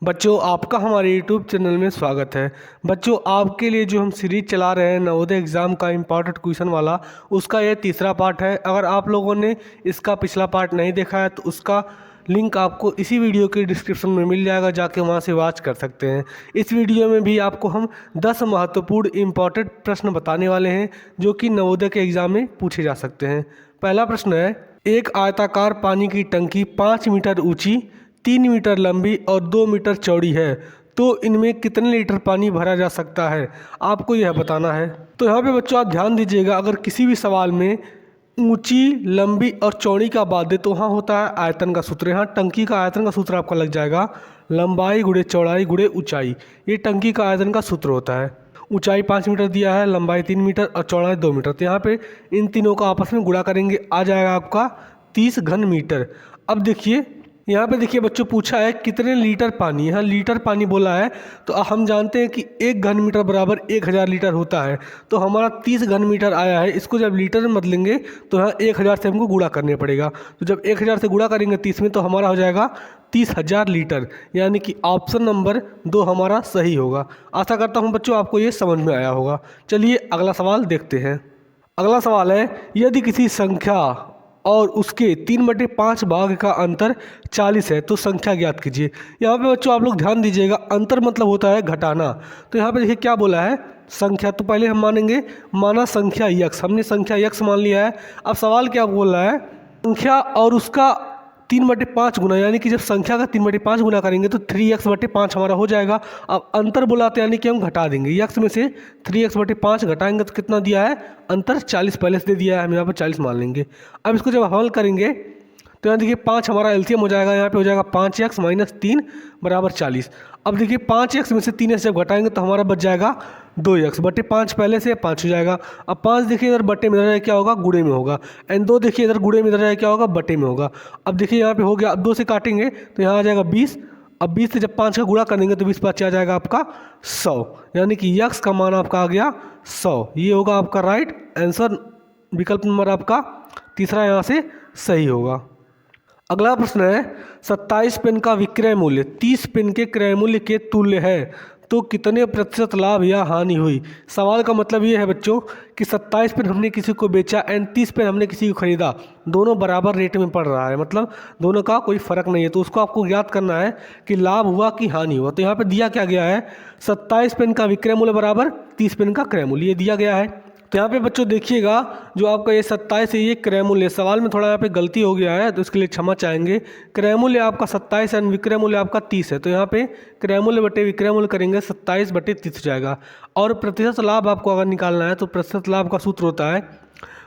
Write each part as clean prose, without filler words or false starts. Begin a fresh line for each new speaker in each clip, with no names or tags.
बच्चों, आपका हमारे YouTube चैनल में स्वागत है। बच्चों, आपके लिए जो हम सीरीज चला रहे हैं नवोदय एग्ज़ाम का इम्पॉर्टेंट क्वेश्चन वाला, उसका ये तीसरा पार्ट है। अगर आप लोगों ने इसका पिछला पार्ट नहीं देखा है तो उसका लिंक आपको इसी वीडियो के डिस्क्रिप्शन में मिल जाएगा, जाके वहाँ से वॉच कर सकते हैं। इस वीडियो में भी आपको हम 10 महत्वपूर्ण इम्पॉर्टेंट प्रश्न बताने वाले हैं जो कि नवोदय के एग्ज़ाम में पूछे जा सकते हैं। पहला प्रश्न है, एक आयताकार पानी की टंकी 5 मीटर ऊँची, 3 मीटर लंबी और 2 मीटर चौड़ी है, तो इनमें कितने लीटर पानी भरा जा सकता है, आपको यह बताना है। तो यहाँ पे बच्चों आप ध्यान दीजिएगा, अगर किसी भी सवाल में ऊंची, लंबी और चौड़ी का बात दे तो वहाँ होता है आयतन का सूत्र। यहाँ टंकी का आयतन का सूत्र आपका लग जाएगा लंबाई गुणे चौड़ाई गुणे ऊंचाई। ये टंकी का आयतन का सूत्र होता है। ऊंचाई 5 मीटर दिया है, लंबाई 3 मीटर और चौड़ाई 2 मीटर। तो यहाँ पे इन तीनों का आपस में गुणा करेंगे, आ जाएगा आपका 30 घन मीटर। अब देखिए यहाँ पे देखिए बच्चों, पूछा है कितने लीटर पानी। यहाँ लीटर पानी बोला है, तो हम जानते हैं कि 1 घन मीटर बराबर 1000 लीटर होता है। तो हमारा 30 घन मीटर आया है, इसको जब लीटर में बदलेंगे तो यहाँ 1000 से हमको गुणा करने पड़ेगा। तो जब 1000 से गुणा करेंगे 30 में, तो हमारा हो जाएगा 30,000 लीटर, यानी कि ऑप्शन नंबर 2 हमारा सही होगा। आशा करता हूँ बच्चों आपको ये समझ में आया होगा। चलिए अगला सवाल देखते हैं। अगला सवाल है, यदि किसी संख्या और उसके 3/5 भाग का अंतर 40 है तो संख्या ज्ञात कीजिए। यहाँ पे बच्चों आप लोग ध्यान दीजिएगा, अंतर मतलब होता है घटाना। तो यहाँ पे देखिए क्या बोला है, संख्या। तो पहले हम मानेंगे, माना संख्या यक्स, हमने संख्या यक्स मान लिया है। अब सवाल क्या बोल रहा है, संख्या और उसका 3/5 गुना, यानी कि जब संख्या का 3/5 गुना करेंगे तो 3x/5 हमारा हो जाएगा। अब अंतर बुलाते यानी कि हम घटा देंगे, यक्स में से 3x/5 घटाएंगे तो कितना दिया है, अंतर 40 पहले से दे दिया है, हम यहाँ पर 40 मान लेंगे। अब इसको जब हल करेंगे तो यहाँ देखिए 5 हमारा एलसीएम हो जाएगा, यहाँ पे हो जाएगा 5x - 3 बराबर 40। अब देखिए 5x में से 3x जब घटाएंगे तो हमारा बच जाएगा 2x/5, पहले से 5 हो जाएगा। अब 5 देखिए इधर बटे में, इधर क्या होगा, गुणे में होगा। एंड 2 देखिए इधर गुणे में, इधर क्या होगा, बटे में होगा। अब देखिए यहाँ पे हो गया, अब 2 से काटेंगे तो यहाँ आ जाएगा 20। अब 20 से जब 5 का गुणा करेंगे तो 20 5 आ जाएगा आपका 100, यानी कि यक्स का मान आपका आ गया 100। ये होगा आपका राइट आंसर, विकल्प नंबर आपका तीसरा यहाँ से सही होगा। अगला प्रश्न है, 27 पेन का विक्रय मूल्य 30 पेन के क्रय मूल्य के तुल्य है, तो कितने प्रतिशत लाभ या हानि हुई। सवाल का मतलब ये है बच्चों कि 27 पेन हमने किसी को बेचा एंड 30 पेन हमने किसी को खरीदा, दोनों बराबर रेट में पड़ रहा है, मतलब दोनों का कोई फर्क नहीं है। तो उसको आपको ज्ञात करना है कि लाभ हुआ कि हानि हुआ। तो यहाँ पे दिया क्या गया है, 27 पेन का विक्रय मूल्य बराबर 30 पेन का क्रय मूल्य, ये दिया गया है। तो यहाँ पे बच्चों देखिएगा, जो आपका ये 27 है, ये क्रय मूल्य, सवाल में थोड़ा यहाँ पे गलती हो गया है तो इसके लिए क्षमा चाहेंगे। क्रय मूल्य आपका 27 एंड विक्रय मूल्य आपका 30 है। तो यहाँ पे क्रय मूल्य बटे विक्रय मूल्य करेंगे, 27/30 हो जाएगा। और प्रतिशत लाभ आपको अगर निकालना है तो प्रतिशत लाभ का सूत्र होता है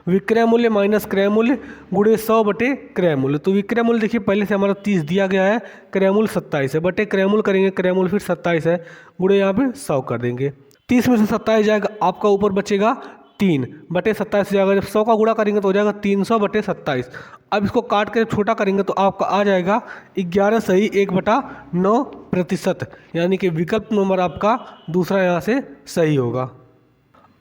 विक्रय मूल्य माइनस क्रय मूल्य गुणे 100 क्रय मूल्य। तो विक्रय मूल्य देखिए पहले से हमारा 30 दिया गया है, क्रय मूल्य 27 है, बटे क्रय मूल्य करेंगे, क्रय मूल्य फिर 27 है, गुणे यहाँ पे 100 कर देंगे। 30 में से 27 जाएगा, आपका ऊपर बचेगा 3/27 हो जाएगा। जब 100 का गुणा करेंगे तो हो जाएगा 300/27। अब इसको काट कर छोटा करेंगे तो आपका आ जाएगा 11 सही 1/9%, यानी कि विकल्प नंबर आपका दूसरा यहाँ से सही होगा।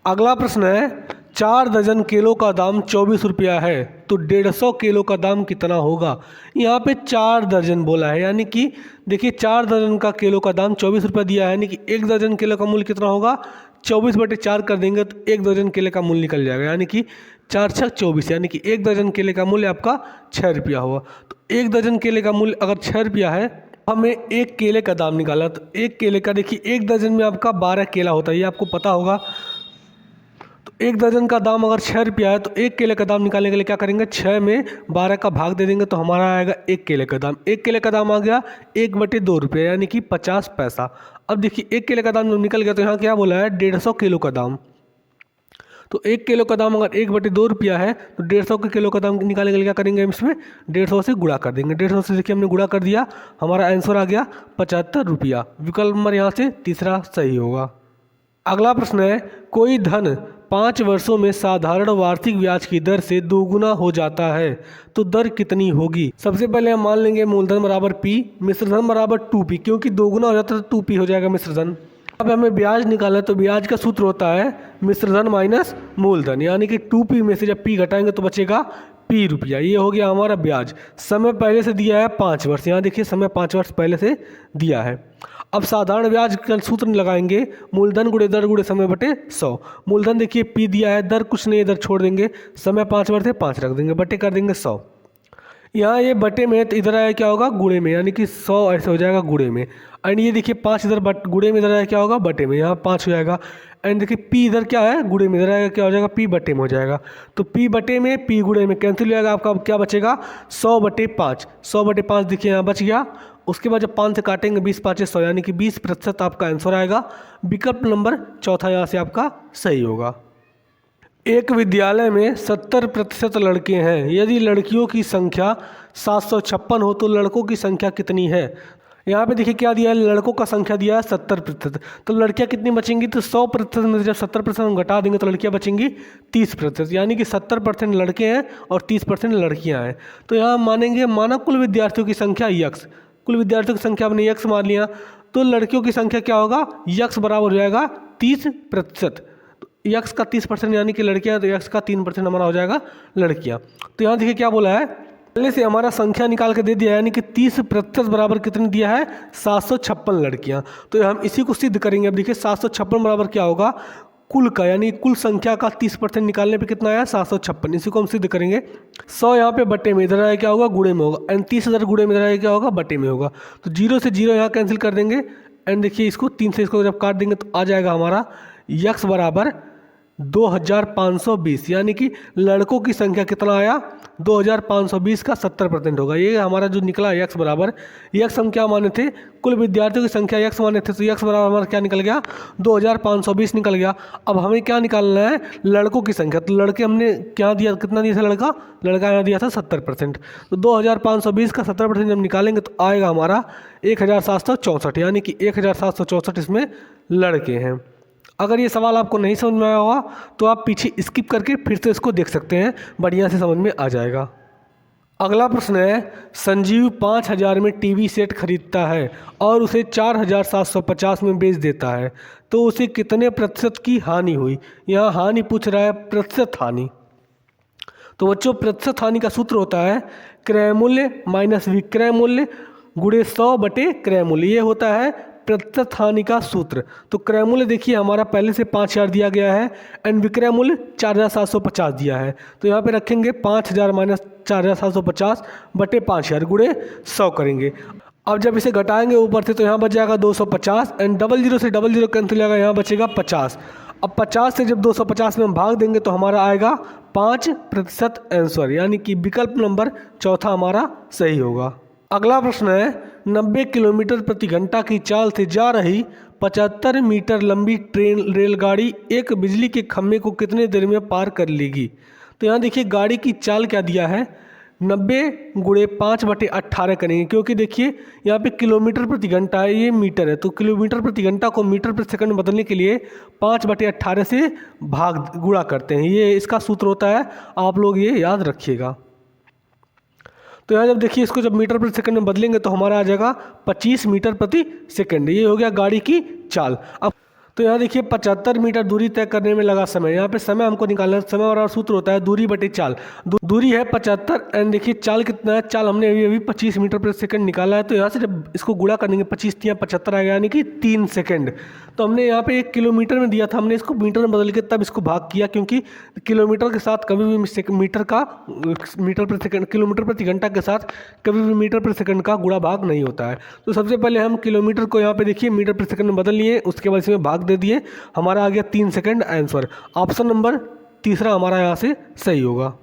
अगला प्रश्न है, 4 दर्जन केलों का दाम 24 रुपया है, तो 150 किलो का दाम कितना होगा। यहाँ पे 4 दर्जन बोला है, यानी कि देखिए 4 दर्जन का केलों का दाम 24 रुपया दिया है, यानी कि 1 दर्जन केलों का मूल्य कितना होगा, 24/4 कर देंगे तो 1 दर्जन केले का मूल्य निकल जाएगा, यानी कि 4 छक 24, यानी कि 1 दर्जन केले का मूल्य आपका 6 रुपया हुआ। तो 1 दर्जन केले का मूल्य अगर 6 रुपया है, हमें 1 केले का दाम निकाला, तो 1 केले का देखिए 1 दर्जन में आपका 12 केला होता है, ये आपको पता होगा। तो 1 दर्जन का दाम अगर 6 रुपया है तो 1 केले का दाम निकालने के लिए क्या करेंगे, 6 में 12 का भाग दे देंगे तो हमारा आएगा 1 केले का दाम। 1 केले का दाम आ गया 1/2 रुपये, यानी कि 50 पैसा। अब देखिए 1 केले का दाम जब निकल गया तो यहाँ क्या बोला है, 150 किलो का दाम। तो 1 किलो का दाम अगर 1/2 रुपया है तो 150 के किलो का दाम निकालने के लिए क्या करेंगे, हम इसमें 150 से गुणा कर देंगे। 150 से देखिए हमने गुणा कर दिया, हमारा आंसर आ गया 75 रुपया। विकल्प नंबर यहाँ से तीसरा सही होगा। अगला प्रश्न है, कोई धन 5 वर्षों में साधारण वार्षिक ब्याज की दर से दोगुना हो जाता है, तो दर कितनी होगी। सबसे पहले हम मान लेंगे मूलधन बराबर P, मिश्रधन बराबर 2P, क्योंकि दोगुना हो जाता है तो 2P हो जाएगा मिश्रधन। अब हमें ब्याज निकालना है तो ब्याज का सूत्र होता है मिश्रधन माइनस मूलधन, यानी कि 2P में से जब P घटाएंगे तो बचेगा पी रुपया, ये हो गया हमारा ब्याज। समय पहले से दिया है 5 वर्ष, यहाँ देखिए समय 5 वर्ष पहले से दिया है। अब साधारण ब्याज का सूत्र लगाएंगे, मूलधन गुणे दर गुणे समय बटे 100। मूलधन देखिए पी दिया है, दर कुछ नहीं, इधर छोड़ देंगे, समय 5 वर्ष है 5 रख देंगे, बटे कर देंगे 100। यहाँ ये बटे में तो इधर आया क्या होगा गुणे में, यानी कि 100 ऐसे हो जाएगा गुणे में। एंड ये देखिए 5 इधर गुणे में, इधर आया क्या होगा बटे में, यहाँ 5 हो जाएगा। एंड देखिए पी इधर क्या है गुणे में, इधर आएगा क्या हो जाएगा पी बटे में हो जाएगा। तो पी बटे में पी गुणे में कैंसिल हो जाएगा, आपका अब क्या बचेगा 100 बटे 5। 100 बटे 5 देखिए यहाँ बच गया। उसके बाद जब 5 से काटेंगे 20 5 100, यानी कि 20% आपका आंसर आएगा। विकल्प नंबर चौथा यहाँ से आपका सही होगा। एक विद्यालय में 70% लड़के हैं, यदि लड़कियों की संख्या 756 हो तो लड़कों की संख्या कितनी है। यहाँ पे देखिए क्या दिया है, लड़कों का संख्या दिया है 70%, तो लड़कियाँ कितनी बचेंगी, तो 100% में से जब 70% हम घटा देंगे तो लड़कियाँ बचेंगी 30%, यानी कि 70% लड़के हैं और 30% लड़कियाँ हैं। तो यहाँ मानेंगे माना कुल विद्यार्थियों की संख्या यक्स, कुल विद्यार्थियों की संख्या हमने यक्स मान लिया, तो लड़कियों की संख्या क्या होगा यक्स बराबर हो जाएगा 30%। यक्स का 30% यानी कि लड़कियां, तो यक्स का 3% हमारा हो जाएगा लड़कियां। तो यहाँ देखिए क्या बोला है, पहले से हमारा संख्या निकाल के दे दिया है, यानी कि 30% बराबर कितनी दिया है 756 लड़कियां। तो हम इसी को सिद्ध करेंगे। अब देखिए 756 बराबर क्या होगा कुल का, यानी कुल संख्या का 30% निकालने पे कितना आया 756, इसी को हम सिद्ध करेंगे। 100 यहाँ पे बटे में, इधर आया क्या होगा गुणे में होगा, एंड 30,000 गुणे में इधर आया क्या होगा बटे में होगा। तो 0 से 0 यहाँ कैंसिल कर देंगे, एंड देखिए इसको 3 से इसको जब काट देंगे तो आ जाएगा हमारा यक्स बराबर 2520, यानी कि लड़कों की संख्या कितना आया 2520 का 70% होगा। ये हमारा जो निकला यक्स बराबर, यक्स हम क्या माने थे कुल विद्यार्थियों की संख्या यक्स माने थे, तो यक्स बराबर हमारा क्या निकल गया 2520 निकल गया। अब हमें क्या निकालना है लड़कों की संख्या, तो लड़के हमने क्या दिया, कितना दिया था लड़का यहाँ दिया था 70%, तो 2520 का 70% जब निकालेंगे तो आएगा हमारा 1764, यानी कि 1764 इसमें लड़के हैं। अगर ये सवाल आपको नहीं समझ में आया होगा तो आप पीछे स्किप करके फिर से इसको देख सकते हैं, बढ़िया से समझ में आ जाएगा। अगला प्रश्न है, संजीव 5000 में टीवी सेट खरीदता है और उसे 4750 में बेच देता है, तो उसे कितने प्रतिशत की हानि हुई। यहाँ हानि पूछ रहा है, प्रतिशत हानि। तो बच्चों प्रतिशत हानि का सूत्र होता है क्रय मूल्य माइनस विक्रय मूल्य गुणे 100 बटे क्रय मूल्य, ये होता है प्रतिशत हानि का सूत्र। तो क्रय मूल्य देखिए हमारा पहले से 5000 दिया गया है, एंड विक्रय मूल्य 4750 दिया है, तो यहाँ पे रखेंगे 5000 माइनस 4750 बटे 5000 गुणे 100 करेंगे। अब जब इसे घटाएंगे ऊपर से तो यहाँ बच जाएगा 250, एंड 00 से 00 कैंसिल हो जाएगा, यहाँ बचेगा 50। अब 50 से जब 250 में हम भाग देंगे तो हमारा आएगा 5% आंसर, यानी कि विकल्प नंबर चौथा हमारा सही होगा। अगला प्रश्न है, 90 किलोमीटर प्रति घंटा की चाल से जा रही 75 मीटर लंबी रेलगाड़ी एक बिजली के खंभे को कितने देर में पार कर लेगी। तो यहाँ देखिए गाड़ी की चाल क्या दिया है 90 गुणे 5 बटे 18 करेंगे, क्योंकि देखिए यहाँ पे किलोमीटर प्रति घंटा है, ये मीटर है, तो किलोमीटर प्रति घंटा को मीटर प्रति सेकंड बदलने के लिए 5 बटे 18 से गुणा करते हैं, ये इसका सूत्र होता है, आप लोग ये याद रखिएगा। तो यहाँ जब देखिए इसको जब मीटर प्रति सेकंड में बदलेंगे तो हमारा आ जाएगा 25 मीटर प्रति सेकंड, ये हो गया गाड़ी की चाल। अब तो यहाँ देखिए 75 मीटर दूरी तय करने में लगा समय, यहाँ पे समय हमको निकालना है, समय और सूत्र होता है दूरी बटे चाल। दूरी है 75, एंड देखिए चाल कितना है, चाल हमने अभी 25 मीटर प्रति सेकंड निकाला है, तो यहाँ से जब इसको गुणा कर देंगे 25 या 75 आएगा, यानी कि 3 सेकंड। तो हमने यहाँ पे 1 किलोमीटर में दिया था, हमने इसको मीटर में बदल के तब इसको भाग किया, क्योंकि किलोमीटर के साथ कभी भी मीटर प्रति सेकंड किलोमीटर प्रति घंटा के साथ कभी भी मीटर प्रति सेकंड का गुणा भाग नहीं होता है। तो सबसे पहले हम किलोमीटर को यहाँ पे देखिए मीटर प्रति सेकंड में बदल लिए, उसके बाद इसमें भाग दे दिए, हमारा आ गया 3 सेकंड आंसर। ऑप्शन नंबर तीसरा हमारा यहाँ से सही होगा।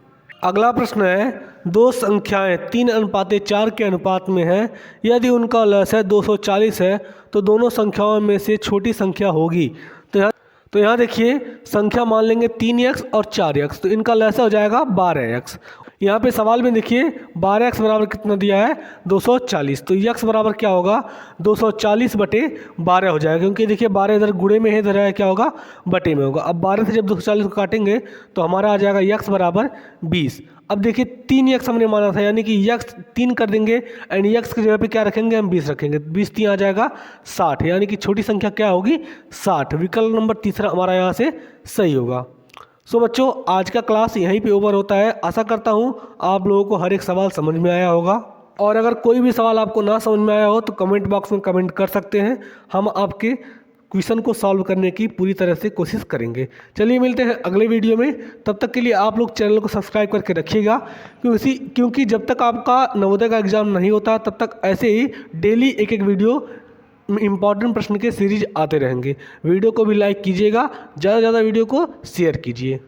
अगला प्रश्न है, दो संख्याएं 3:4 के अनुपात में हैं, यदि उनका लसागु 240 है तो दोनों संख्याओं में से छोटी संख्या होगी। तो यहाँ देखिए संख्या मान लेंगे 3x और 4x, तो इनका लसागु हो जाएगा 12x। यहाँ पे सवाल में देखिए 12x बराबर कितना दिया है 240, तो x बराबर क्या होगा 240 बटे 12 हो जाएगा, क्योंकि देखिए 12 इधर गुणे में है, इधर है क्या होगा बटे में होगा। अब 12 से जब 240 को काटेंगे तो हमारा आ जाएगा x बराबर 20। अब देखिए 3x हमने माना था, यानी कि x 3 कर देंगे, एंड x की जगह पे क्या रखेंगे हम 20 रखेंगे, 20 3 आ जाएगा 60, यानी कि छोटी संख्या क्या होगी 60। विकल्प नंबर तीसरा हमारा यहाँ से सही होगा। सो बच्चों, आज का क्लास यहीं पे ओवर होता है। आशा करता हूँ आप लोगों को हर एक सवाल समझ में आया होगा, और अगर कोई भी सवाल आपको ना समझ में आया हो तो कमेंट बॉक्स में कमेंट कर सकते हैं। हम आपके क्वेश्चन को सॉल्व करने की पूरी तरह से कोशिश करेंगे। चलिए मिलते हैं अगले वीडियो में। तब तक के लिए आप लोग चैनल को सब्सक्राइब करके रखिएगा, क्योंकि जब तक आपका नवोदय का एग्ज़ाम नहीं होता तब तक ऐसे ही डेली एक एक वीडियो इम्पॉर्टेंट प्रश्न के सीरीज आते रहेंगे। वीडियो को भी लाइक कीजिएगा, ज़्यादा से ज़्यादा वीडियो को शेयर कीजिए।